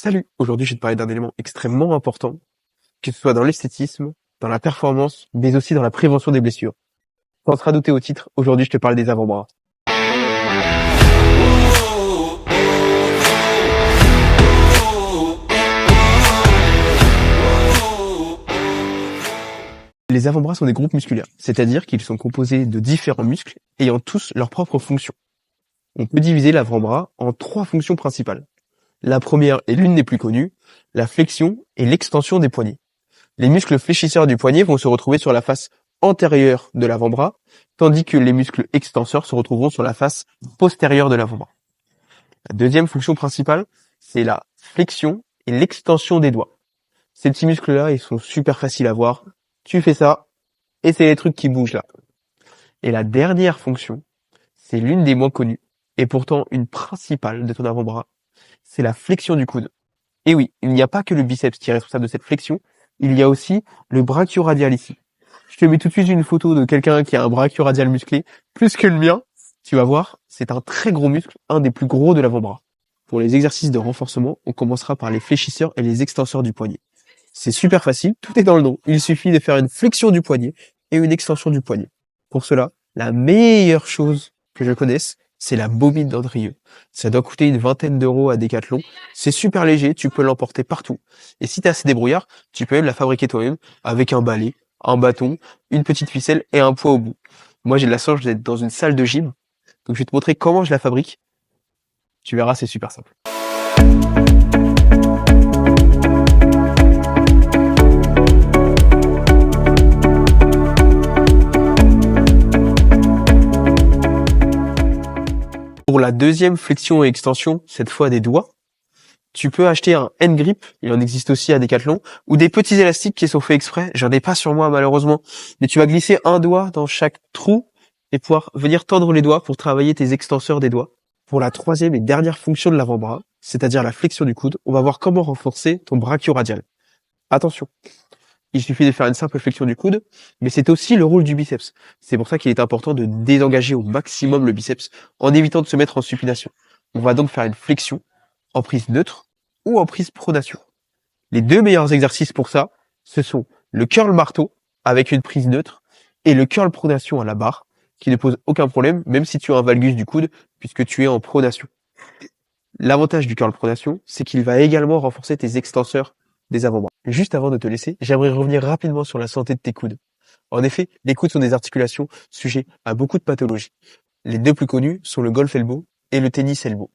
Salut! Aujourd'hui, je vais te parler d'un élément extrêmement important, que ce soit dans l'esthétisme, dans la performance, mais aussi dans la prévention des blessures. Sans te douter au titre, aujourd'hui, je te parle des avant-bras. Les avant-bras sont des groupes musculaires, c'est-à-dire qu'ils sont composés de différents muscles ayant tous leur propre fonction. On peut diviser l'avant-bras en trois fonctions principales. La première est l'une des plus connues, la flexion et l'extension des poignets. Les muscles fléchisseurs du poignet vont se retrouver sur la face antérieure de l'avant-bras, tandis que les muscles extenseurs se retrouveront sur la face postérieure de l'avant-bras. La deuxième fonction principale, c'est la flexion et l'extension des doigts. Ces petits muscles-là, ils sont super faciles à voir. Tu fais ça, et c'est les trucs qui bougent là. Et la dernière fonction, c'est l'une des moins connues, et pourtant une principale de ton avant-bras, c'est la flexion du coude. Et oui, il n'y a pas que le biceps qui est responsable de cette flexion, il y a aussi le brachioradial ici. Je te mets tout de suite une photo de quelqu'un qui a un brachioradial musclé, plus que le mien. Tu vas voir, c'est un très gros muscle, un des plus gros de l'avant-bras. Pour les exercices de renforcement, on commencera par les fléchisseurs et les extenseurs du poignet. C'est super facile, tout est dans le nom. Il suffit de faire une flexion du poignet et une extension du poignet. Pour cela, la meilleure chose que je connaisse, c'est la bobine d'Andrieux. Ça doit coûter une vingtaine d'euros à Decathlon. C'est super léger, tu peux l'emporter partout. Et si t'es assez débrouillard, tu peux même la fabriquer toi-même avec un balai, un bâton, une petite ficelle et un poids au bout. Moi, j'ai de la chance d'être dans une salle de gym. Donc, je vais te montrer comment je la fabrique. Tu verras, c'est super simple. Pour la deuxième flexion et extension, cette fois des doigts, tu peux acheter un hand grip, il en existe aussi à Decathlon, ou des petits élastiques qui sont faits exprès. J'en ai pas sur moi malheureusement, mais tu vas glisser un doigt dans chaque trou et pouvoir venir tendre les doigts pour travailler tes extenseurs des doigts. Pour la troisième et dernière fonction de l'avant-bras, c'est-à-dire la flexion du coude, on va voir comment renforcer ton brachioradial. Attention, il suffit de faire une simple flexion du coude, mais c'est aussi le rôle du biceps. C'est pour ça qu'il est important de désengager au maximum le biceps en évitant de se mettre en supination. On va donc faire une flexion en prise neutre ou en prise pronation. Les deux meilleurs exercices pour ça, ce sont le curl marteau avec une prise neutre et le curl pronation à la barre qui ne pose aucun problème même si tu as un valgus du coude puisque tu es en pronation. L'avantage du curl pronation, c'est qu'il va également renforcer tes extenseurs des avant-bras. Juste avant de te laisser, j'aimerais revenir rapidement sur la santé de tes coudes. En effet, les coudes sont des articulations sujets à beaucoup de pathologies. Les deux plus connus sont le golf elbow et le tennis elbow.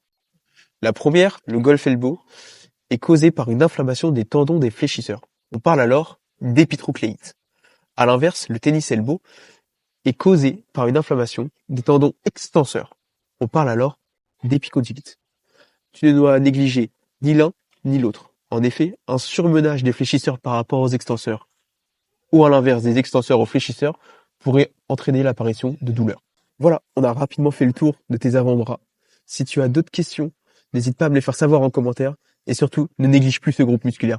La première, le golf elbow, est causée par une inflammation des tendons des fléchisseurs. On parle alors d'épitrocléite. À l'inverse, le tennis elbow est causé par une inflammation des tendons extenseurs. On parle alors d'épicondylite. Tu ne dois négliger ni l'un ni l'autre. En effet, un surmenage des fléchisseurs par rapport aux extenseurs, ou à l'inverse des extenseurs aux fléchisseurs, pourrait entraîner l'apparition de douleurs. Voilà, on a rapidement fait le tour de tes avant-bras. Si tu as d'autres questions, n'hésite pas à me les faire savoir en commentaire, et surtout, ne néglige plus ce groupe musculaire.